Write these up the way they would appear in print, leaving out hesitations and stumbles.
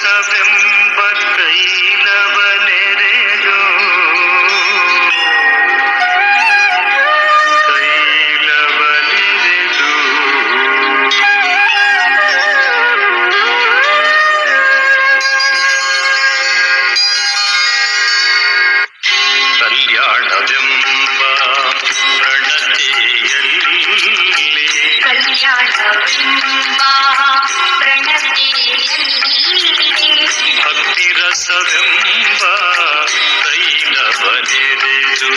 ರಸವೆಂಬ ತೈಲವನೆರೆದು ಕಲ್ಯಾಣವೆಂಬ ಭಕ್ತಿ ರಸವೆಂಬ ತೈಲವನೆರೆದು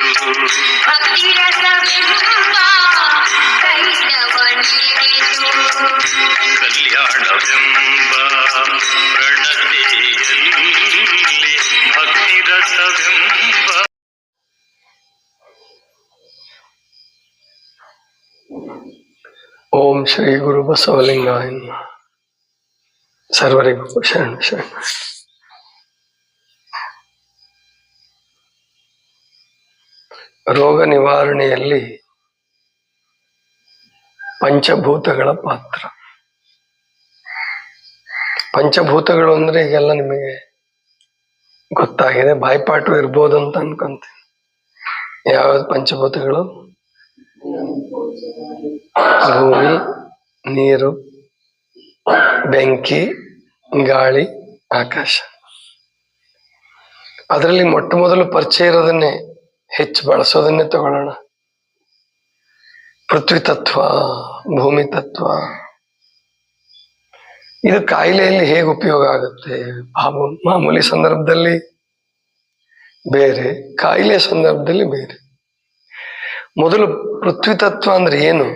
ಕಲ್ಯಾಣವೆಂಬ ಪ್ರಣತೆಯಲ್ಲಿ ಭಕ್ತಿ ರಸವೆಂಬ. ಓಂ ಶ್ರೀ ಗುರು ಬಸವಲಿಂಗಾಯ ನಮಃ. ಸರ್ವರಿಗೂ ಶರಣ ಶರಣ. ರೋಗ ನಿವಾರಣೆಯಲ್ಲಿ ಪಂಚಭೂತಗಳ ಪಾತ್ರ. ಪಂಚಭೂತಗಳು ಅಂದ್ರೆ ಈಗೆಲ್ಲ ನಿಮಗೆ ಗೊತ್ತಾಗಿದೆ, ಬಾಯ್ಪಾಠು ಇರ್ಬೋದು ಅಂತ ಅನ್ಕೊಂತೀನಿ. ಯಾವ್ಯಾವ ಪಂಚಭೂತಗಳು? ಭೂಮಿ, ನೀರು, ಬೆಂಕಿ, ಗಾಳಿ, ಆಕಾಶ. ಅದರಲ್ಲಿ ಮೊಟ್ಟ ಮೊದಲು ಪರಿಚಯ ಇರೋದನ್ನೇ, ಹೆಚ್ಚು ಬಳಸೋದನ್ನೇ ತಗೊಳ್ಳೋಣ. ಪೃಥ್ವಿ ತತ್ವ, ಭೂಮಿ ತತ್ವ. ಇದು ಕಾಯಿಲೆಯಲ್ಲಿ ಹೇಗೆ ಉಪಯೋಗ ಆಗುತ್ತೆ? ಮಾಮೂಲಿ ಸಂದರ್ಭದಲ್ಲಿ ಬೇರೆ, ಕಾಯಿಲೆ ಸಂದರ್ಭದಲ್ಲಿ ಬೇರೆ. ಮೊದಲು ಪೃಥ್ವಿ ತತ್ವ ಅಂದ್ರೆ ಏನು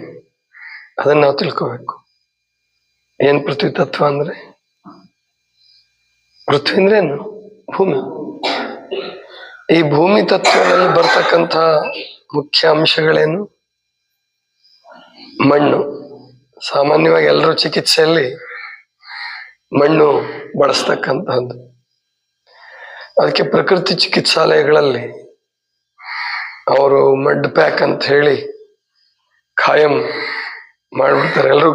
ಅದನ್ನ ನಾವು ತಿಳ್ಕೋಬೇಕು. ಏನ್ ಪೃಥ್ವಿ ತತ್ವ ಅಂದ್ರೆ? ಪೃಥ್ವಿ ಅಂದ್ರೆ ಏನು? ಭೂಮಿ. ಈ ಭೂಮಿ ತತ್ವದಲ್ಲಿ ಬರ್ತಕ್ಕಂಥ ಮುಖ್ಯ ಅಂಶಗಳೇನು? ಮಣ್ಣು. ಸಾಮಾನ್ಯವಾಗಿ ಎಲ್ಲರೂ ಚಿಕಿತ್ಸೆಯಲ್ಲಿ ಮಣ್ಣು ಬಳಸ್ತಕ್ಕಂಥದ್ದು. ಅದಕ್ಕೆ ಪ್ರಕೃತಿ ಚಿಕಿತ್ಸಾಲಯಗಳಲ್ಲಿ ಅವರು ಮಡ್ ಪ್ಯಾಕ್ ಅಂತ ಹೇಳಿ ಖಾಯಂ ಮಾಡ್ಬಿಡ್ತಾರೆ. ಎಲ್ಲರೂ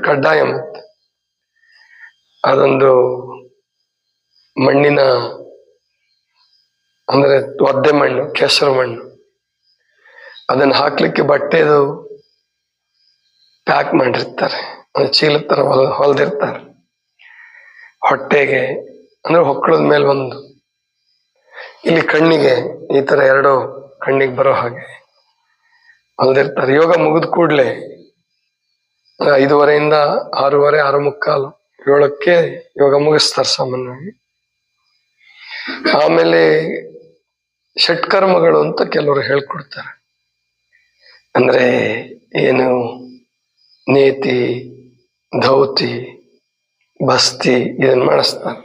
ಕಡ್ಡಾಯ. ಮತ್ತೆ ಅದೊಂದು ಮಣ್ಣಿನ ಅಂದ್ರೆ ಒದ್ದೆ ಮಣ್ಣು, ಕೆಸರು ಮಣ್ಣು, ಅದನ್ನ ಹಾಕ್ಲಿಕ್ಕೆ ಬಟ್ಟೆದು ಪ್ಯಾಕ್ ಮಾಡಿರ್ತಾರೆ. ಚೀಲದ ತರ ಹೊಲ್ದಿರ್ತಾರೆ. ಹೊಟ್ಟೆಗೆ ಅಂದ್ರೆ ಹೊಕ್ಕಳದ ಮೇಲೆ ಒಂದು, ಇಲ್ಲಿ ಕಣ್ಣಿಗೆ ಈ ತರ ಎರಡು ಕಣ್ಣಿಗೆ ಬರೋ ಹಾಗೆ ಹೊಲ್ದಿರ್ತಾರೆ. ಯೋಗ ಮುಗಿದ ಕೂಡ್ಲೆ 5:30 6:30, 6:45, 7ಕ್ಕೆ ಯೋಗ ಮುಗಿಸ್ತಾರೆ ಸಾಮಾನ್ಯವಾಗಿ. ಆಮೇಲೆ ಷಟ್ಕರ್ಮಗಳು ಅಂತ ಕೆಲವರು ಹೇಳ್ಕೊಡ್ತಾರೆ. ಅಂದ್ರೆ ಏನು? ನೇತಿ, ಧೌತಿ, ಬಸ್ತಿ, ಇದನ್ನ ಮಾಡಿಸ್ತಾರೆ.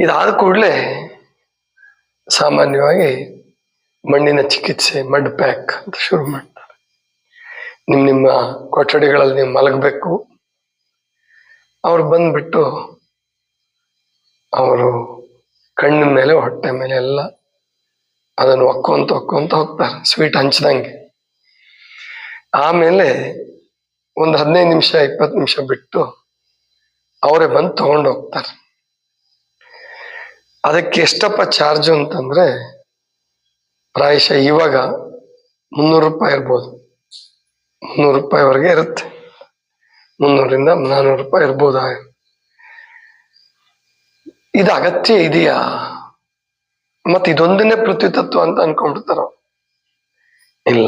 ಇದಾದ ಕೂಡಲೇ ಸಾಮಾನ್ಯವಾಗಿ ಮಣ್ಣಿನ ಚಿಕಿತ್ಸೆ, ಮಡ್ ಪ್ಯಾಕ್ ಅಂತ ಶುರು ಮಾಡ್ತಾರೆ. ನಿಮ್ಮ ಕೊಠಡಿಗಳಲ್ಲಿ ನೀವು ಮಲಗಬೇಕು. ಅವ್ರು ಬಂದ್ಬಿಟ್ಟು ಅವರು ಕಣ್ಣಿನ ಮೇಲೆ, ಹೊಟ್ಟೆ ಮೇಲೆ ಎಲ್ಲ ಅದನ್ನು ಒಕ್ಕೊಂತ ಹೋಗ್ತಾರೆ, ಸ್ವೀಟ್ ಹಂಚ್ದಂಗೆ. ಆಮೇಲೆ ಒಂದು 15 ನಿಮಿಷ 20 ನಿಮಿಷ ಬಿಟ್ಟು ಅವರೇ ಬಂದು ತಗೊಂಡು ಹೋಗ್ತಾರೆ. ಅದಕ್ಕೆ ಎಷ್ಟಪ್ಪ ಚಾರ್ಜು ಅಂತಂದ್ರೆ, ಪ್ರಾಯಶಃ ಇವಾಗ 300 ರೂಪಾಯಿ ಇರ್ಬೋದು. 300 ರೂಪಾಯಿವರೆಗೆ ಇರುತ್ತೆ. 300ರಿಂದ 400 ರೂಪಾಯಿ ಇರ್ಬೋದ. ಇದು ಅಗತ್ಯ ಇದೆಯಾ? ಮತ್ತೆ ಇದೊಂದನ್ನೇ ಪೃಥ್ವಿ ತತ್ವ ಅಂತ ಅನ್ಕೊಂಡ್ಬಿಡ್ತಾರ. ಇಲ್ಲ,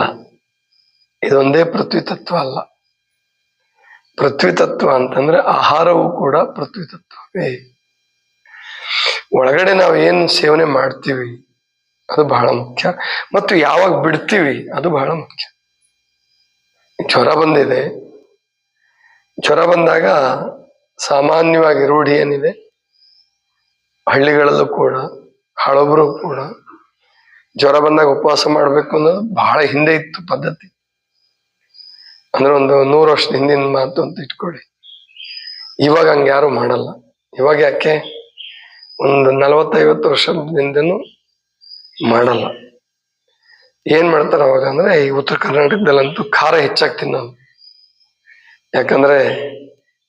ಇದೊಂದೇ ಪೃಥ್ವಿ ತತ್ವ ಅಲ್ಲ. ಪೃಥ್ವಿ ತತ್ವ ಅಂತಂದ್ರೆ ಆಹಾರವೂ ಕೂಡ ಪೃಥ್ವಿ ತತ್ವವೇ. ಒಳಗಡೆ ನಾವು ಏನ್ ಸೇವನೆ ಮಾಡ್ತೀವಿ ಅದು ಬಹಳ ಮುಖ್ಯ, ಮತ್ತು ಯಾವಾಗ ಬಿಡ್ತೀವಿ ಅದು ಬಹಳ ಮುಖ್ಯ. ಜ್ವರ ಬಂದಿದೆ, ಜ್ವರ ಬಂದಾಗ ಸಾಮಾನ್ಯವಾಗಿ ರೂಢಿ ಏನಿದೆ, ಹಳ್ಳಿಗಳಲ್ಲೂ ಕೂಡ ಹಳಬರು ಕೂಡ ಜ್ವರ ಬಂದಾಗ ಉಪವಾಸ ಮಾಡ್ಬೇಕು ಅನ್ನೋದು ಬಹಳ ಹಿಂದೆ ಇತ್ತು ಪದ್ಧತಿ. ಅಂದ್ರೆ ಒಂದು 100 ವರ್ಷದ ಹಿಂದಿನ ಮಾತು ಅಂತ ಇಟ್ಕೊಳ್ಳಿ. ಇವಾಗ ಹಂಗೆ ಯಾರು ಮಾಡಲ್ಲ. ಇವಾಗ ಯಾಕೆ? ಒಂದು 40-50 ವರ್ಷದಿಂದನೂ ಮಾಡಲ್ಲ. ಏನ್ ಮಾಡ್ತಾರ ಅವಾಗ ಅಂದ್ರೆ, ಈ ಉತ್ತರ ಕರ್ನಾಟಕದಲ್ಲಂತೂ ಖಾರ ಹೆಚ್ಚಾಗಿ ತಿನ್ನೋದು. ಯಾಕಂದ್ರೆ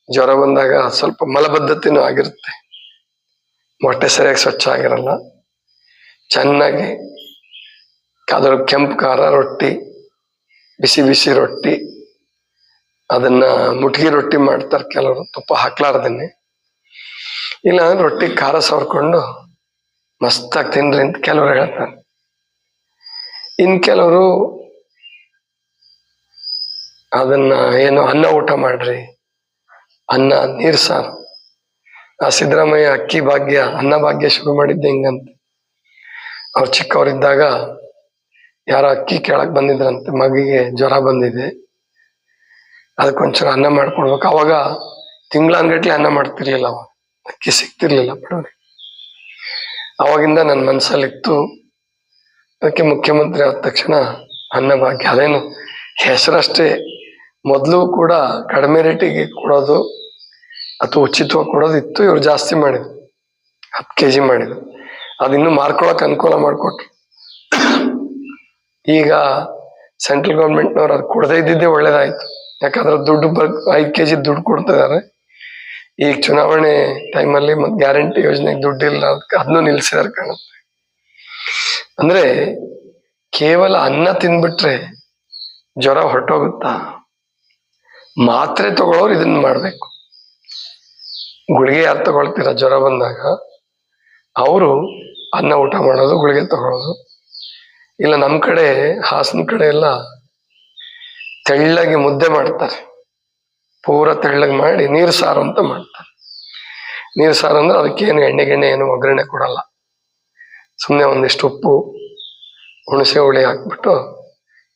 ಜ್ವರ ಬಂದಾಗ ಸ್ವಲ್ಪ ಮಲಬದ್ಧತೆನೂ ಆಗಿರುತ್ತೆ. ಮೊಟ್ಟೆ ಸರಿಯಾಗಿ ಸ್ವಚ್ಛ ಆಗಿರಲ್ಲ. ಚೆನ್ನಾಗಿ ಅದ್ರ ಕೆಂಪು ಖಾರ ರೊಟ್ಟಿ, ಬಿಸಿ ಬಿಸಿ ರೊಟ್ಟಿ, ಅದನ್ನ ಮುಟ್ಗಿ ರೊಟ್ಟಿ ಮಾಡ್ತಾರೆ ಕೆಲವರು ತುಪ್ಪ ಹಾಕ್ಲಾರ್ದನ್ನೇ. ಇಲ್ಲ ಅಂದ್ರೆ ರೊಟ್ಟಿ ಖಾರ ಸವರ್ಕೊಂಡು ಮಸ್ತಾಗಿ ತಿನ್ರಿ ಅಂತ ಕೆಲವರು ಹೇಳ್ತಾರೆ. ಇನ್ ಕೆಲವರು ಅದನ್ನ ಏನು ಅನ್ನ ಊಟ ಮಾಡ್ರಿ, ಅನ್ನ ನೀರ್ ಸಾರು. ಆ ಸಿದ್ದರಾಮಯ್ಯ ಅಕ್ಕಿ ಭಾಗ್ಯ ಅನ್ನ ಭಾಗ್ಯ ಶುರು ಮಾಡಿದ್ದೆ ಹಿಂಗಂತ. ಅವ್ರು ಚಿಕ್ಕವರಿದ್ದಾಗ ಯಾರೋ ಅಕ್ಕಿ ಕೇಳಕ್ ಬಂದಿದ್ರಂತೆ, ಮಗಿಗೆ ಜ್ವರ ಬಂದಿದೆ, ಅದಕ್ಕೊಂಚೂರು ಅನ್ನ ಮಾಡ್ಕೊಡ್ಬೇಕು. ಅವಾಗ ತಿಂಗಳಾನ್ಗಟ್ಲೆ ಅನ್ನ ಮಾಡ್ತಿರ್ಲಿಲ್ಲ, ಅವಾಗ ಅಕ್ಕಿ ಸಿಗ್ತಿರ್ಲಿಲ್ಲ ಬಡವರಿಗೆ. ಅವಾಗಿಂದ ನನ್ನ ಮನ್ಸಲ್ಲಿತ್ತು. ಅದಕ್ಕೆ ಮುಖ್ಯಮಂತ್ರಿ ಆದ ತಕ್ಷಣ ಅನ್ನ ಭಾಗ್ಯ, ಅದೇನು ಹೆಸರಷ್ಟೇ. ಮೊದಲು ಕೂಡ ಕಡಿಮೆ ರೇಟಿಗೆ ಕೊಡೋದು ಅಥವಾ ಉಚಿತವಾಗಿ ಕೊಡೋದು ಇತ್ತು. ಇವ್ರು ಜಾಸ್ತಿ ಮಾಡಿದ್ರು, 10 kg ಮಾಡಿದ್ರು. ಅದಿನ್ನೂ ಮಾರ್ಕೊಳಕ್ ಅನುಕೂಲ ಮಾಡಿಕೊಟ್ರು. ಈಗ ಸೆಂಟ್ರಲ್ ಗೌರ್ಮೆಂಟ್ನವ್ರು ಅದು ಕೊಡದೇ ಇದ್ದಿದ್ದೇ ಒಳ್ಳೇದಾಯ್ತು. ಯಾಕಂದ್ರೆ ದುಡ್ಡು 5 kg ದುಡ್ಡು ಕೊಡ್ತಿದ್ದಾರೆ. ಈಗ ಚುನಾವಣೆ ಟೈಮಲ್ಲಿ ಮತ್ತೆ ಗ್ಯಾರಂಟಿ ಯೋಜನೆಗೆ ದುಡ್ಡಿಲ್ಲ, ಅದನ್ನು ನಿಲ್ಸಿದಾರೆ ಕಾಣುತ್ತೆ. ಅಂದ್ರೆ ಕೇವಲ ಅನ್ನ ತಿಂದ್ಬಿಟ್ರೆ ಜ್ವರ ಹೊರಟೋಗುತ್ತಾ? ಮಾತ್ರೆ ತಗೊಳ್ಳೋರು ಇದನ್ನ ಮಾಡ್ಬೇಕು. ಗುಳಿಗೆ ಯಾರು ತಗೊಳ್ತೀರ ಜ್ವರ ಬಂದಾಗ, ಅವರು ಅನ್ನ ಊಟ ಮಾಡೋದು, ಗುಳಿಗೆ ತಗೊಳ್ಳೋದು. ಇಲ್ಲ ನಮ್ ಕಡೆ ಹಾಸನ ಕಡೆ ಎಲ್ಲ ತೆಳ್ಳಗೆ ಮುದ್ದೆ ಮಾಡ್ತಾರೆ, ಪೂರ ತೆಳ್ಳಗೆ ಮಾಡಿ ನೀರು ಸಾರು ಅಂತ ಮಾಡ್ತಾರೆ. ನೀರು ಸಾರು ಅಂದ್ರೆ ಅದಕ್ಕೇನು ಎಣ್ಣೆ ಏನು ಒಗ್ಗರಣೆ ಕೊಡಲ್ಲ. ಸುಮ್ಮನೆ ಒಂದಿಷ್ಟು ಉಪ್ಪು, ಹುಣಸೆ ಹುಳಿ ಹಾಕ್ಬಿಟ್ಟು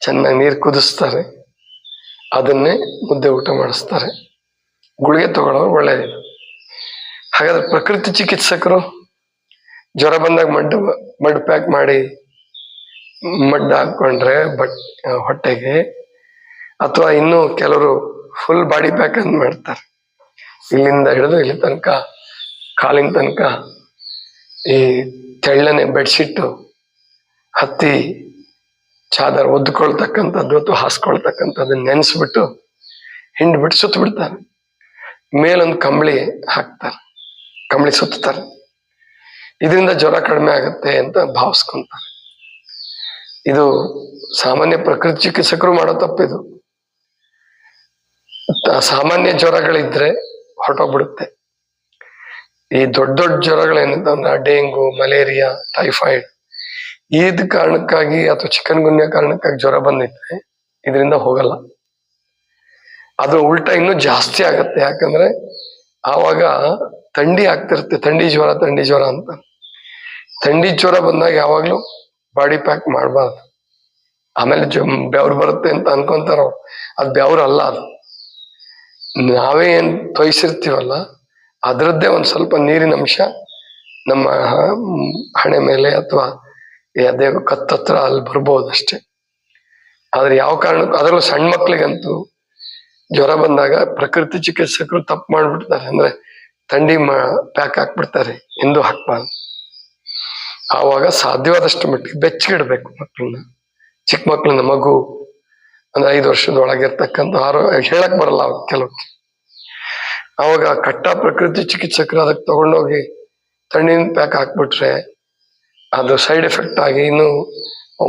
ಚೆನ್ನಾಗಿ ನೀರು ಕುದಿಸ್ತಾರೆ, ಅದನ್ನೇ ಮುದ್ದೆ ಊಟ ಮಾಡಿಸ್ತಾರೆ. ಗುಳಿಗೆ ತಗೊಳ್ಳೋರು ಒಳ್ಳೇದಿದೆ. ಹಾಗಾದ್ರೆ ಪ್ರಕೃತಿ ಚಿಕಿತ್ಸಕರು ಜ್ವರ ಬಂದಾಗ ಮಡ್ ಪ್ಯಾಕ್ ಮಾಡಿ ಮಡ್ಡು ಹಾಕೊಂಡ್ರೆ ಹೊಟ್ಟೆಗೆ, ಅಥವಾ ಇನ್ನು ಕೆಲವರು ಫುಲ್ ಬಾಡಿ ಪ್ಯಾಕ್ ಅಂತ ಮಾಡ್ತಾರೆ. ಇಲ್ಲಿಂದ ಹಿಡಿದು ಇಲ್ಲಿ ತನಕ, ಕಾಲಿನ ತನಕ ಈ ತೆಳ್ಳನೆ ಬೆಡ್ಶೀಟು ಹತ್ತಿ ಚಾದರ್ ಒದ್ಕೊಳ್ತಕ್ಕಂಥದ್ದು ಅಥವಾ ಹಾಸ್ಕೊಳ್ತಕ್ಕಂಥದ್ದು ನೆನೆಸ್ಬಿಟ್ಟು ಹಿಂಡ್ಬಿಟ್ಟು ಸುತ್ತ ಬಿಡ್ತಾರೆ. ಮೇಲೊಂದು ಕಂಬಳಿ ಹಾಕ್ತಾರೆ, ಕಂಬಳಿ ಸುತ್ತಾರೆ. ಇದರಿಂದ ಜ್ವರ ಕಡಿಮೆ ಆಗುತ್ತೆ ಅಂತ ಭಾವಿಸ್ಕೊಂತಾರೆ. ಇದು ಸಾಮಾನ್ಯ ಪ್ರಕೃತಿ ಚಿಕಿತ್ಸಕರು ಮಾಡೋ ತಪ್ಪಿದು. ಸಾಮಾನ್ಯ ಜ್ವರಗಳಿದ್ರೆ ಹೊರಟೋಗ್ಬಿಡುತ್ತೆ. ಈ ದೊಡ್ಡ ದೊಡ್ಡ ಜ್ವರಗಳೇನಂತಂದ್ರೆ ಡೆಂಗು, ಮಲೇರಿಯಾ, ಟೈಫಾಯ್ಡ್, ಈದ್ ಕಾರಣಕ್ಕಾಗಿ ಅಥವಾ ಚಿಕನ್ ಗುನ್ಯಾ ಕಾರಣಕ್ಕಾಗಿ ಜ್ವರ ಬಂದಿದ್ರೆ ಇದರಿಂದ ಹೋಗಲ್ಲ. ಅದು ಉಲ್ಟಾ ಇನ್ನೂ ಜಾಸ್ತಿ ಆಗತ್ತೆ. ಯಾಕಂದ್ರೆ ಆವಾಗ ಥಂಡಿ ಆಗ್ತಿರುತ್ತೆ, ಥಂಡಿ ಜ್ವರ ಅಂತ. ಥಂಡಿ ಜ್ವರ ಬಂದಾಗ ಯಾವಾಗ್ಲೂ ಬಾಡಿ ಪ್ಯಾಕ್ ಮಾಡಬಾರ್ದು. ಆಮೇಲೆ ಬೆವ್ರು ಬರುತ್ತೆ ಅಂತ ಅನ್ಕೊಂತಾರ, ಅದು ಬೆವ್ರು ಅಲ್ಲ. ಅದು ನಾವೇ ಏನ್ ತೊಯ್ಸಿರ್ತೀವಲ್ಲ ಅದರದ್ದೇ ಒಂದ್ ಸ್ವಲ್ಪ ನೀರಿನ ಅಂಶ ನಮ್ಮ ಹಣೆ ಮೇಲೆ ಅಥವಾ ಅದೇ ಕತ್ತತ್ರ ಅಲ್ಲಿ ಬರ್ಬೋದು ಅಷ್ಟೇ. ಆದ್ರೆ ಯಾವ ಕಾರಣಕ್ಕೂ, ಅದರಲ್ಲೂ ಸಣ್ಣ ಮಕ್ಳಿಗಂತೂ ಜ್ವರ ಬಂದಾಗ ಪ್ರಕೃತಿ ಚಿಕಿತ್ಸಕರು ತಪ್ಪು ಮಾಡ್ಬಿಡ್ತಾರೆ. ಅಂದ್ರೆ ಥಂಡಿ ಪ್ಯಾಕ್ ಹಾಕ್ಬಿಡ್ತಾರೆ, ಎಂದು ಹಾಕ್ಬಾರ್ದು. ಆವಾಗ ಸಾಧ್ಯವಾದಷ್ಟು ಮಟ್ಟಿಗೆ ಬೆಚ್ಚಗಿಡ್ಬೇಕು ಮಕ್ಕಳನ್ನ. ಚಿಕ್ಕ ಮಕ್ಕಳನ್ನ, ಮಗು ಅಂದ್ರೆ 5 ವರ್ಷದೊಳಗಿರ್ತಕ್ಕಂಥ ಹೇಳಕ್ ಬರಲ್ಲ ಕೆಲವಕ್ಕೆ. ಅವಾಗ ಕಟ್ಟ ಪ್ರಕೃತಿ ಚಿಕಿತ್ಸಕರು ಅದಕ್ಕೆ ತಗೊಂಡೋಗಿ ತಣ್ಣಿನ ಪ್ಯಾಕ್ ಹಾಕ್ಬಿಟ್ರೆ ಅದು ಸೈಡ್ ಎಫೆಕ್ಟ್ ಆಗಿ ಇನ್ನು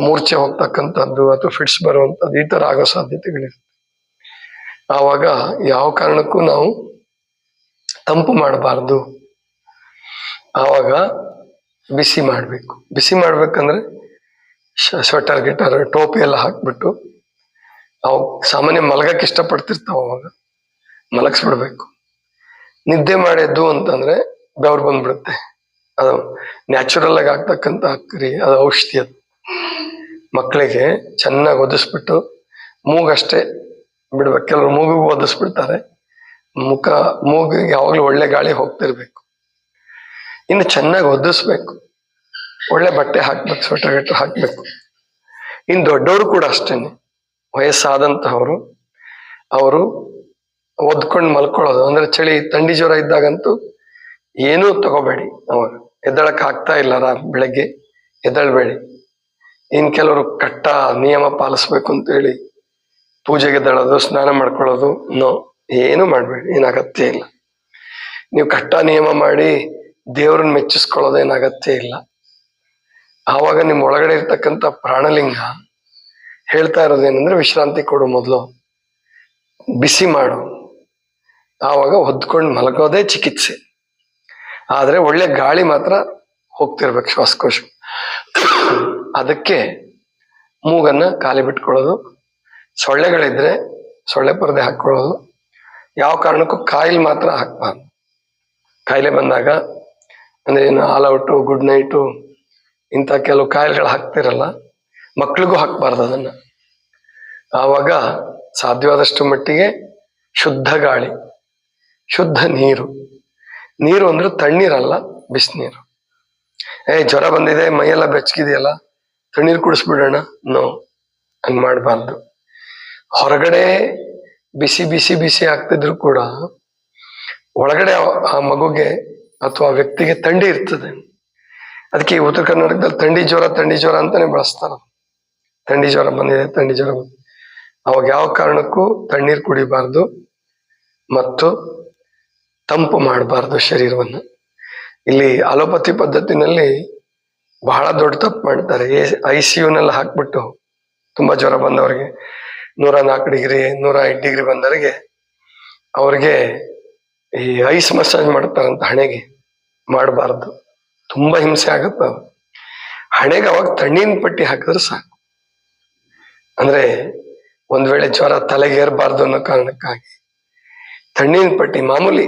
ಮೂರ್ಛೆ ಹೋಗ್ತಕ್ಕಂಥದ್ದು ಅಥವಾ ಫಿಟ್ಸ್ ಬರುವಂಥದ್ದು ಈ ತರ ಆಗೋ ಸಾಧ್ಯತೆಗಳಿರುತ್ತೆ. ಆವಾಗ ಯಾವ ಕಾರಣಕ್ಕೂ ನಾವು ತಂಪು ಮಾಡಬಾರ್ದು. ಆವಾಗ ಬಿಸಿ ಮಾಡ್ಬೇಕು. ಬಿಸಿ ಮಾಡ್ಬೇಕಂದ್ರೆ ಸ್ವೆಟರ್ ಗಿಟರ್ ಟೋಪಿ ಎಲ್ಲ ಹಾಕ್ಬಿಟ್ಟು, ಅವು ಸಾಮಾನ್ಯ ಮಲಗಕ್ಕೆ ಇಷ್ಟಪಡ್ತಿರ್ತಾವ, ಅವಾಗ ಮಲಗಿಸ್ಬಿಡ್ಬೇಕು. ನಿದ್ದೆ ಮಾಡಿದ್ದು ಅಂತಂದ್ರೆ ಬೆವ್ರು ಬಂದ್ಬಿಡುತ್ತೆ. ಅದು ನ್ಯಾಚುರಲ್ ಆಗಿ ಆಗ್ತಕ್ಕಂಥ ಕ್ರಿಯೆ, ಅದು ಔಷಧಿ. ಅದು ಮಕ್ಕಳಿಗೆ ಚೆನ್ನಾಗಿ ಒದಿಸ್ಬಿಟ್ಟು ಮೂಗಷ್ಟೇ ಬಿಡ್ಬೇಕು. ಕೆಲವರು ಮೂಗಿಗೆ ಒದಿಸ್ಬಿಡ್ತಾರೆ, ಮೂಗಿಗೆ ಯಾವಾಗ್ಲೂ ಒಳ್ಳೆ ಗಾಳಿ ಹೋಗ್ತಿರ್ಬೇಕು. ಇನ್ನು ಚೆನ್ನಾಗಿ ಒದಿಸ್ಬೇಕು, ಒಳ್ಳೆ ಬಟ್ಟೆ ಹಾಕ್ಬೇಕು, ಸ್ವೆಟರ್ ಗಿಟರ್ ಹಾಕ್ಬೇಕು. ಇನ್ನು ದೊಡ್ಡವರು ಕೂಡ ಅಷ್ಟೇನೆ, ವಯಸ್ಸಾದಂತಹವರು ಅವರು ಒದ್ಕೊಂಡು ಮಲ್ಕೊಳ್ಳೋದು. ಅಂದ್ರೆ ಚಳಿ ಥಂಡಿ ಜ್ವರ ಇದ್ದಾಗಂತೂ ಏನೂ ತಗೋಬೇಡಿ. ಅವಾಗ ಎದ್ದಳಕ್ ಆಗ್ತಾ ಇಲ್ಲಾರ ಬೆಳಗ್ಗೆ ಎದ್ದಳ್ಬೇಡಿ. ಇನ್ ಕೆಲವರು ಕಟ್ಟ ನಿಯಮ ಪಾಲಿಸ್ಬೇಕು ಅಂತ ಹೇಳಿ ಪೂಜೆಗೆ ಎದ್ದಳೋದು, ಸ್ನಾನ ಮಾಡ್ಕೊಳ್ಳೋದು, ಏನು ಮಾಡ್ಬೇಡಿ, ಏನ್ ಅಗತ್ಯ ಇಲ್ಲ. ನೀವು ಕಟ್ಟ ನಿಯಮ ಮಾಡಿ ದೇವ್ರನ್ನ ಮೆಚ್ಚಿಸ್ಕೊಳ್ಳೋದೇನು ಅಗತ್ಯ ಇಲ್ಲ. ಆವಾಗ ನಿಮ್ಮ ಒಳಗಡೆ ಇರ್ತಕ್ಕಂಥ ಪ್ರಾಣಲಿಂಗ ಹೇಳ್ತಾ ಇರೋದೇನಂದ್ರೆ ವಿಶ್ರಾಂತಿ ಕೊಡು, ಮೊದಲು ಬಿಸಿ ಮಾಡು, ಆವಾಗ ಹೊದ್ಕೊಂಡು ಮಲಗೋದೇ ಚಿಕಿತ್ಸೆ. ಆದ್ರೆ ಒಳ್ಳೆ ಗಾಳಿ ಮಾತ್ರ ಹೋಗ್ತಿರ್ಬೇಕು ಶ್ವಾಸಕೋಶ. ಅದಕ್ಕೆ ಮೂಗನ್ನ ಖಾಲಿ ಬಿಟ್ಕೊಳ್ಳೋದು, ಸೊಳ್ಳೆಗಳಿದ್ರೆ ಸೊಳ್ಳೆ ಪರದೆ ಹಾಕೊಳ್ಳೋದು. ಯಾವ ಕಾರಣಕ್ಕೂ ಕಾಯಿಲೆ ಮಾತ್ರ ಹಾಕ್ಬಾರ್ದು. ಕಾಯಿಲೆ ಬಂದಾಗ ಅಂದ್ರೆ ಏನು ಆಲ್ ಔಟು, ಗುಡ್ ನೈಟು, ಇಂಥ ಕೆಲವು ಕಾಯಿಲೆಗಳು ಹಾಕ್ತಿರಲ್ಲ, ಮಕ್ಳಿಗೂ ಹಾಕ್ಬಾರ್ದು ಅದನ್ನ. ಆವಾಗ ಸಾಧ್ಯವಾದಷ್ಟು ಮಟ್ಟಿಗೆ ಶುದ್ಧ ಗಾಳಿ, ಶುದ್ಧ ನೀರು. ನೀರು ಅಂದ್ರೆ ತಣ್ಣೀರಲ್ಲ, ಬಿಸಿನೀರು. ಜ್ವರ ಬಂದಿದೆ, ಮೈಯೆಲ್ಲ ಬೆಚ್ಚಗಿದೆಯಲ್ಲ, ತಣ್ಣೀರು ಕುಡಿಸ್ಬಿಡೋಣ, ನೋ, ಹಂಗ್ ಮಾಡಬಾರ್ದು. ಹೊರಗಡೆ ಬಿಸಿ ಬಿಸಿ ಬಿಸಿ ಆಗ್ತಿದ್ರು ಕೂಡ ಒಳಗಡೆ ಆ ಮಗುಗೆ ಅಥವಾ ಆ ವ್ಯಕ್ತಿಗೆ ಥಂಡಿ ಇರ್ತದೆ. ಅದಕ್ಕೆ ಈ ಉತ್ತರ ಕರ್ನಾಟಕದಲ್ಲಿ ಥಂಡಿ ಜ್ವರ ಅಂತಾನೆ ಬಳಸ್ತಾರ. ಥಂಡಿ ಜ್ವರ ಬಂದಿದೆ, ಥಂಡಿ ಜ್ವರ ಬಂದಿದೆ. ಅವಾಗ ಯಾವ ಕಾರಣಕ್ಕೂ ತಣ್ಣೀರು ಕುಡಿಬಾರ್ದು ಮತ್ತು ತಂಪು ಮಾಡಬಾರ್ದು ಶರೀರವನ್ನು. ಇಲ್ಲಿ ಅಲೋಪತಿ ಪದ್ಧತಿನಲ್ಲಿ ಬಹಳ ದೊಡ್ಡ ತಪ್ಪು ಮಾಡ್ತಾರೆ. ICUನಲ್ಲಿ ಹಾಕ್ಬಿಟ್ಟು ತುಂಬಾ ಜ್ವರ ಬಂದವರಿಗೆ 104 ಡಿಗ್ರಿ 105 ಡಿಗ್ರಿ ಬಂದವರಿಗೆ ಅವ್ರಿಗೆ ಈ ಐಸ್ ಮಸಾಜ್ ಮಾಡ್ತಾರಂತ ಹಣೆಗೆ. ಮಾಡಬಾರ್ದು, ತುಂಬಾ ಹಿಂಸೆ ಆಗುತ್ತೆ. ಹಣೆಗೆ ಅವಾಗ ತಣ್ಣೀರಿನ ಪಟ್ಟಿ ಹಾಕಿದ್ರೆ ಸಾಕು. ಅಂದ್ರೆ ಒಂದ್ ವೇಳೆ ಜ್ವರ ತಲೆಗೆ ಏರ್ಬಾರ್ದು ಅನ್ನೋ ಕಾರಣಕ್ಕಾಗಿ ತಣ್ಣೀರಿನ ಪಟ್ಟಿ ಮಾಮೂಲಿ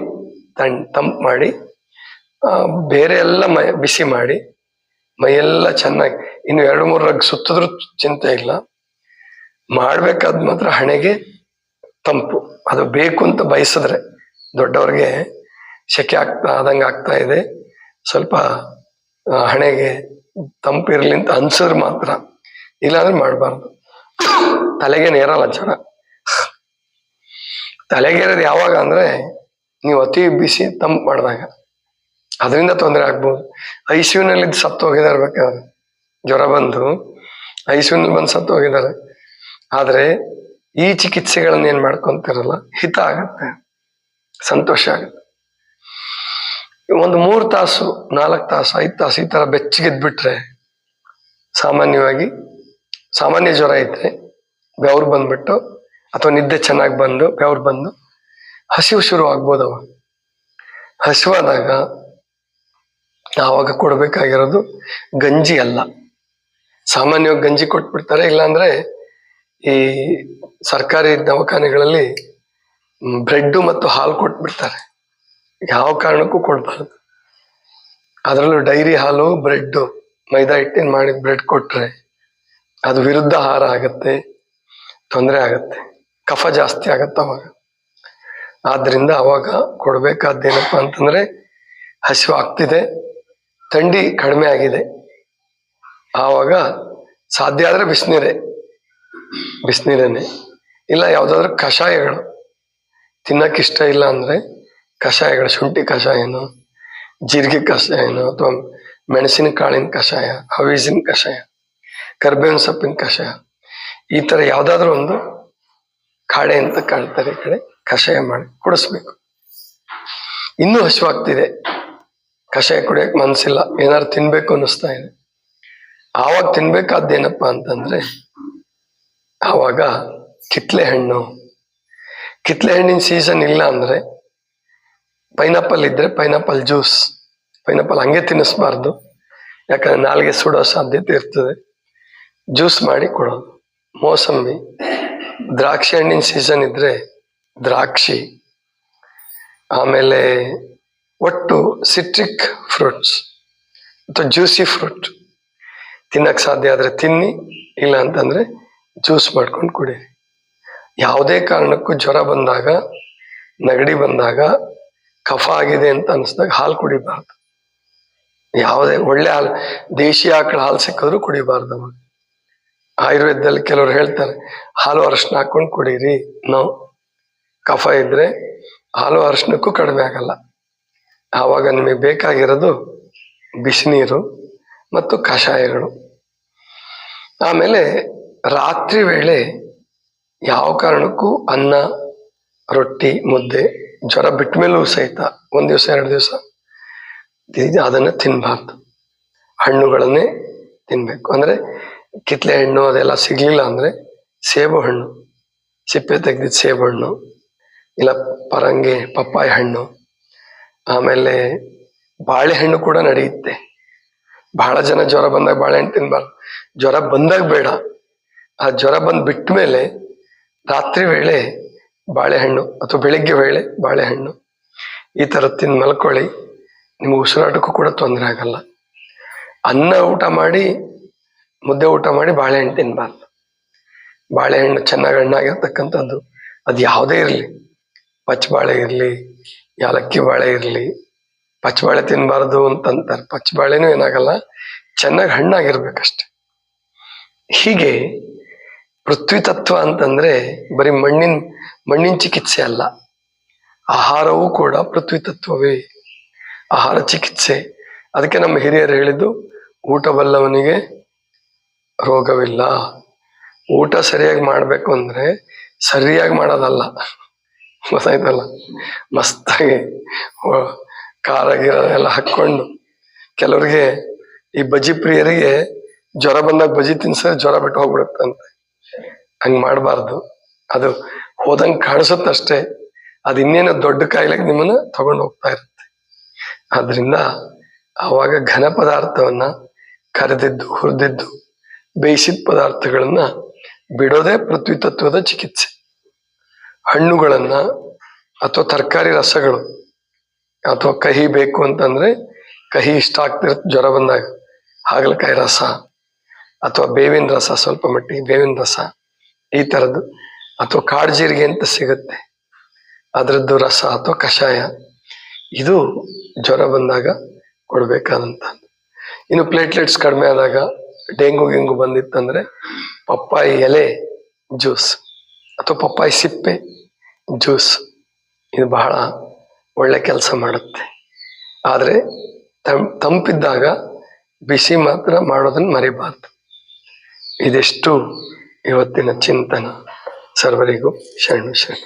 ತಂಪು ಮಾಡಿ ಬೇರೆ ಎಲ್ಲ ಬಿಸಿ ಮಾಡಿ ಮೈಯೆಲ್ಲ ಚೆನ್ನಾಗಿ, ಇನ್ನು 2-3 ರಗ್ ಸುತ್ತಿದ್ರು ಚಿಂತೆ ಇಲ್ಲ. ಮಾಡ್ಬೇಕಾದ್ ಮಾತ್ರ ಹಣೆಗೆ ತಂಪು. ಅದು ಬೇಕು ಅಂತ ಬಯಸಿದ್ರೆ, ದೊಡ್ಡವ್ರಿಗೆ ಸೆಕೆ ಆಗ್ತಾ ಇದೆ, ಸ್ವಲ್ಪ ಹಣೆಗೆ ತಂಪು ಇರ್ಲಿ ಅಂತ ಅನ್ಸಿದ್ರೆ ಮಾತ್ರ, ಇಲ್ಲಾಂದ್ರೆ ಮಾಡಬಾರ್ದು. ತಲೆಗೇನೇರಲ್ಲ ಜ್ವರ. ತಲೆಗೇರೋದು ಯಾವಾಗ ಅಂದ್ರೆ ನೀವು ಅತಿ ಬಿಸಿ ತಂಪು ಮಾಡಿದಾಗ, ಅದರಿಂದ ತೊಂದರೆ ಆಗ್ಬೋದು. ICUನಲ್ಲಿ ಸತ್ತು ಹೋಗಿದ್ದಾರೆ, ಬೇಕಾದ್ರೆ ಜ್ವರ ಬಂದು ICUನಲ್ಲಿ ಬಂದು ಸತ್ತು ಹೋಗಿದ್ದಾರೆ. ಆದ್ರೆ ಈ ಚಿಕಿತ್ಸೆಗಳನ್ನ ಏನ್ ಮಾಡ್ಕೊಂತಿರಲ್ಲ, ಹಿತ ಆಗತ್ತೆ, ಸಂತೋಷ ಆಗುತ್ತೆ. ಒಂದು 3 ತಾಸು 4 ತಾಸು 5 ತಾಸು ಈ ತರ ಬೆಚ್ಚಗಿದ್ಬಿಟ್ರೆ, ಸಾಮಾನ್ಯ ಜ್ವರ ಇದ್ರೆ ಬೆವ್ರು ಬಂದ್ಬಿಟ್ಟು ಅಥವಾ ನಿದ್ದೆ ಚೆನ್ನಾಗಿ ಬಂದು ಬೆವ್ರು ಬಂದು ಹಸಿವು ಶುರು ಆಗ್ಬೋದವ. ಹಸಿವಾದಾಗ ಆವಾಗ ಕೊಡ್ಬೇಕಾಗಿರೋದು ಗಂಜಿ ಅಲ್ಲ. ಸಾಮಾನ್ಯವಾಗಿ ಗಂಜಿ ಕೊಟ್ಬಿಡ್ತಾರೆ, ಇಲ್ಲಾಂದ್ರೆ ಈ ಸರ್ಕಾರಿ ದವಾಖಾನೆಗಳಲ್ಲಿ ಬ್ರೆಡ್ ಮತ್ತು ಹಾಲು ಕೊಟ್ಬಿಡ್ತಾರೆ. ಯಾವ ಕಾರಣಕ್ಕೂ ಕೊಡ್ಬಾರ್ದು. ಅದರಲ್ಲೂ ಡೈರಿ ಹಾಲು, ಬ್ರೆಡ್, ಮೈದಾ ಹಿಟ್ಟಿನ ಮಾಡಿದ ಬ್ರೆಡ್ ಕೊಟ್ರೆ ಅದು ವಿರುದ್ಧ ಆಹಾರ ಆಗತ್ತೆ, ತೊಂದರೆ ಆಗತ್ತೆ, ಕಫ ಜಾಸ್ತಿ ಆಗತ್ತೆ ಅವಾಗ. ಆದ್ರಿಂದ ಅವಾಗ ಕೊಡ್ಬೇಕಾದ್ದೇನಪ್ಪ ಅಂತಂದ್ರೆ, ಹಸಿವು ಆಗ್ತಿದೆ, ಥಂಡಿ ಕಡಿಮೆ ಆಗಿದೆ, ಆವಾಗ ಸಾಧ್ಯ ಆದ್ರೆ ಬಿಸಿನೀರೇನೆ, ಇಲ್ಲ ಯಾವ್ದಾದ್ರು ಕಷಾಯಗಳು. ತಿನ್ನಕ್ ಇಷ್ಟ ಇಲ್ಲ ಅಂದ್ರೆ ಕಷಾಯಗಳು, ಶುಂಠಿ ಕಷಾಯನೋ, ಜೀರಿಗೆ ಕಷಾಯನೋ, ಅಥವಾ ಮೆಣಸಿನ ಕಾಳಿನ ಕಷಾಯ, ಹವೀಸಿನ ಕಷಾಯ, ಕರ್ಬೇವಿನ ಸೊಪ್ಪಿನ ಕಷಾಯ, ಈ ತರ ಯಾವ್ದಾದ್ರು ಒಂದು ಕಾಡೆ ಅಂತ ಕಾಣ್ತಾರೆ ಈ ಕಡೆ, ಕಷಾಯ ಮಾಡಿ ಕುಡಿಸ್ಬೇಕು. ಇನ್ನೂ ಹಸಿವಾಗ್ತಿದೆ, ಕಷಾಯ ಕುಡಿಯಕ್ ಮನ್ಸಿಲ್ಲ, ಏನಾದ್ರು ತಿನ್ಬೇಕು ಅನ್ನಿಸ್ತಾ ಇದೆ, ಆವಾಗ ತಿನ್ಬೇಕಾದ್ದೇನಪ್ಪ ಅಂತಂದ್ರೆ, ಆವಾಗ ಕಿತ್ಲೆ ಹಣ್ಣಿನ ಸೀಸನ್ ಇಲ್ಲ ಅಂದ್ರೆ ಪೈನಾಪಲ್ ಇದ್ರೆ ಪೈನಾಪಲ್ ಜ್ಯೂಸ್. ಪೈನಾಪಲ್ ಹಂಗೆ ತಿನ್ನಿಸ್ಬಾರ್ದು, ಯಾಕಂದ್ರೆ ನಾಲ್ಗೆ ಸುಡೋ ಸಾಧ್ಯತೆ ಇರ್ತದೆ. ಜ್ಯೂಸ್ ಮಾಡಿ ಕೊಡೋದು. ಮೋಸಂಬಿ, ದ್ರಾಕ್ಷಿ ಹಣ್ಣಿನ ಸೀಸನ್ ಇದ್ರೆ ದ್ರಾಕ್ಷಿ, ಆಮೇಲೆ ಒಟ್ಟು ಸಿಟ್ರಿಕ್ ಫ್ರೂಟ್ಸ್ ಅಥವಾ ಜ್ಯೂಸಿ ಫ್ರೂಟ್ ತಿನ್ನಕ್ ಸಾಧ್ಯ ಆದ್ರೆ ತಿನ್ನಿ, ಇಲ್ಲ ಅಂತಂದ್ರೆ ಜ್ಯೂಸ್ ಮಾಡ್ಕೊಂಡು ಕುಡೀರಿ. ಯಾವುದೇ ಕಾರಣಕ್ಕೂ ಜ್ವರ ಬಂದಾಗ, ನೆಗಡಿ ಬಂದಾಗ, ಕಫ ಆಗಿದೆ ಅಂತ ಅನಿಸ್ದಾಗ ಹಾಲು ಕುಡಿಬಾರ್ದು. ಯಾವುದೇ ಒಳ್ಳೆ ಹಾಲು, ದೇಶಿ ಆಕಳ ಹಾಲು ಸಿಕ್ಕಿದ್ರು ಕುಡಿಬಾರ್ದು. ಅವಾಗ ಆಯುರ್ವೇದದಲ್ಲಿ ಕೆಲವರು ಹೇಳ್ತಾರೆ ಹಾಲು ಅರಿಶಿನ ಹಾಕೊಂಡು ಕುಡೀರಿ. ನಾವು ಕಫ ಇದ್ರೆ ಹಾಲು ಅರಿಶಿನಕ್ಕೂ ಕಡಿಮೆ ಆಗಲ್ಲ. ಆವಾಗ ನಿಮಗೆ ಬೇಕಾಗಿರೋದು ಬಿಸಿನೀರು ಮತ್ತು ಕಷಾಯಗಳು. ಆಮೇಲೆ ರಾತ್ರಿ ವೇಳೆ ಯಾವ ಕಾರಣಕ್ಕೂ ಅನ್ನ, ರೊಟ್ಟಿ, ಮುದ್ದೆ, ಜ್ವರ ಬಿಟ್ಟ ಮೇಲೂ ಸಹಿತ 1 ದಿವಸ 2 ದಿವಸ ಅದನ್ನ ತಿನ್ಬಾರ್ದು. ಹಣ್ಣುಗಳನ್ನೇ ತಿನ್ಬೇಕು. ಅಂದ್ರೆ ಕಿತ್ಲೆ ಹಣ್ಣು ಅದೆಲ್ಲ ಸಿಗ್ಲಿಲ್ಲ ಅಂದ್ರೆ ಸೇಬು ಹಣ್ಣು, ಸಿಪ್ಪೆ ತೆಗೆದಿದ್ದು ಸೇಬು ಹಣ್ಣು, ಇಲ್ಲ ಪರಂಗಿ ಪಪ್ಪಾಯ ಹಣ್ಣು, ಆಮೇಲೆ ಬಾಳೆಹಣ್ಣು ಕೂಡ ನಡೆಯುತ್ತೆ. ಬಹಳ ಜನ ಜ್ವರ ಬಂದಾಗ ಬಾಳೆಹಣ್ಣು ತಿನ್ಬಾರ್ದು. ಜ್ವರ ಬಂದಾಗ ಬೇಡ, ಆ ಜ್ವರ ಬಂದು ಬಿಟ್ಟ ಮೇಲೆ ರಾತ್ರಿ ವೇಳೆ ಬಾಳೆಹಣ್ಣು ಅಥವಾ ಬೆಳಿಗ್ಗೆ ವೇಳೆ ಬಾಳೆಹಣ್ಣು ಈ ಥರ ತಿಂದು ಮಲ್ಕೊಳ್ಳಿ. ನಿಮ್ಗೆ ಉಸಿರಾಟಕ್ಕೂ ಕೂಡ ತೊಂದರೆ ಆಗಲ್ಲ. ಅನ್ನ ಊಟ ಮಾಡಿ, ಮುದ್ದೆ ಊಟ ಮಾಡಿ ಬಾಳೆಹಣ್ಣು ತಿನ್ಬಾರ್ದು. ಬಾಳೆಹಣ್ಣು ಚೆನ್ನಾಗಿ ಹಣ್ಣಾಗಿರ್ತಕ್ಕಂಥದ್ದು, ಅದು ಯಾವುದೇ ಇರಲಿ, ಪಚ್ಚಬಾಳೆ ಇರಲಿ, ಯಾಲಕ್ಕಿ ಬಾಳೆ ಇರಲಿ, ಪಚ್ಚಬಾಳೆ ತಿನ್ಬಾರ್ದು ಅಂತಂತಾರೆ. ಪಚ್ಚಬಾಳೆನೂ ಏನಾಗಲ್ಲ, ಚೆನ್ನಾಗಿ ಹಣ್ಣಾಗಿರ್ಬೇಕಷ್ಟೆ. ಹೀಗೆ ಪೃಥ್ವಿ ತತ್ವ ಅಂತಂದ್ರೆ ಬರೀ ಮಣ್ಣಿನ ಚಿಕಿತ್ಸೆ ಅಲ್ಲ, ಆಹಾರವೂ ಕೂಡ ಪೃಥ್ವಿ ತತ್ವವೇ, ಆಹಾರ ಚಿಕಿತ್ಸೆ. ಅದಕ್ಕೆ ನಮ್ಮ ಹಿರಿಯರು ಹೇಳಿದ್ದು, ಊಟ ಬಲ್ಲವನಿಗೆ ರೋಗವಿಲ್ಲ. ಊಟ ಸರಿಯಾಗಿ ಮಾಡ್ಬೇಕು ಅಂದ್ರೆ ಸರಿಯಾಗಿ ಮಾಡೋದಲ್ಲ, ಗೊತ್ತಾಯ್ತಲ್ಲ, ಮಸ್ತಾಗಿ ಖಾರ ಗೀರ ಎಲ್ಲ ಹಾಕ್ಕೊಂಡು. ಕೆಲವ್ರಿಗೆ ಈ ಬಜ್ಜಿ ಪ್ರಿಯರಿಗೆ ಜ್ವರ ಬಂದಾಗ ಬಜ್ಜಿ ತಿನ್ಸಿದ್ರೆ ಜ್ವರ ಬಿಟ್ಟು ಹೋಗ್ಬಿಡುತ್ತಂತೆ. ಹಂಗ್ ಮಾಡಬಾರ್ದು. ಅದು ಹೋದಂಗೆ ಕಾಣಿಸುತ್ತಷ್ಟೇ, ಅದು ಇನ್ನೇನು ದೊಡ್ಡ ಕಾಯಿಲೆಗೆ ನಿಮ್ಮನ್ನ ತಗೊಂಡು ಹೋಗ್ತಾ ಇರುತ್ತೆ. ಆದ್ರಿಂದ ಆವಾಗ ಘನ ಪದಾರ್ಥವನ್ನ ಕರೆದಿದ್ದು, ಹುರಿದಿದ್ದು, ಬೇಯಿಸಿದ ಪದಾರ್ಥಗಳನ್ನ ಬಿಡೋದೇ ಪೃಥ್ವಿ ತತ್ವದ ಚಿಕಿತ್ಸೆ. ಹಣ್ಣುಗಳನ್ನ ಅಥವಾ ತರಕಾರಿ ರಸಗಳು, ಅಥವಾ ಕಹಿ ಬೇಕು ಅಂತಂದ್ರೆ ಕಹಿ ಇಷ್ಟ ಆಗ್ತಿರುತ್ತೆ ಜ್ವರ ಬಂದಾಗ, ಹಾಗಲಕಾಯಿ ರಸ ಅಥವಾ ಬೇವಿನ ರಸ, ಸ್ವಲ್ಪ ಮಟ್ಟಿಗೆ ಬೇವಿನ ರಸ ಈ ಥರದ್ದು, ಅಥವಾ ಕಾಡ್ಜೀರಿಗೆ ಅಂತ ಸಿಗುತ್ತೆ ಅದರದ್ದು ರಸ ಅಥವಾ ಕಷಾಯ, ಇದು ಜ್ವರ ಬಂದಾಗ ಕೊಡ್ಬೇಕಾದಂಥದ್ದು. ಇನ್ನು ಪ್ಲೇಟ್ಲೆಟ್ಸ್ ಕಡಿಮೆ ಆದಾಗ, ಡೆಂಗು ಗಿಂಗು ಬಂದಿತ್ತಂದ್ರೆ ಪಪ್ಪಾಯಿ ಎಲೆ ಜ್ಯೂಸ್ ಅಥವಾ ಪಪ್ಪಾಯಿ ಸಿಪ್ಪೆ ಜ್ಯೂಸ್, ಇದು ಬಹಳ ಒಳ್ಳೆ ಕೆಲಸ ಮಾಡುತ್ತೆ. ಆದರೆ ತಂಪಿದ್ದಾಗ ಬಿಸಿ ಮಾತ್ರ ಮಾಡೋದನ್ನ ಮರಿಬಾರ್ದು. ಇದೆಷ್ಟು ಇವತ್ತಿನ ಚಿಂತನ. ಸರ್ವರಿಗೂ ಶರಣು ಶರಣ.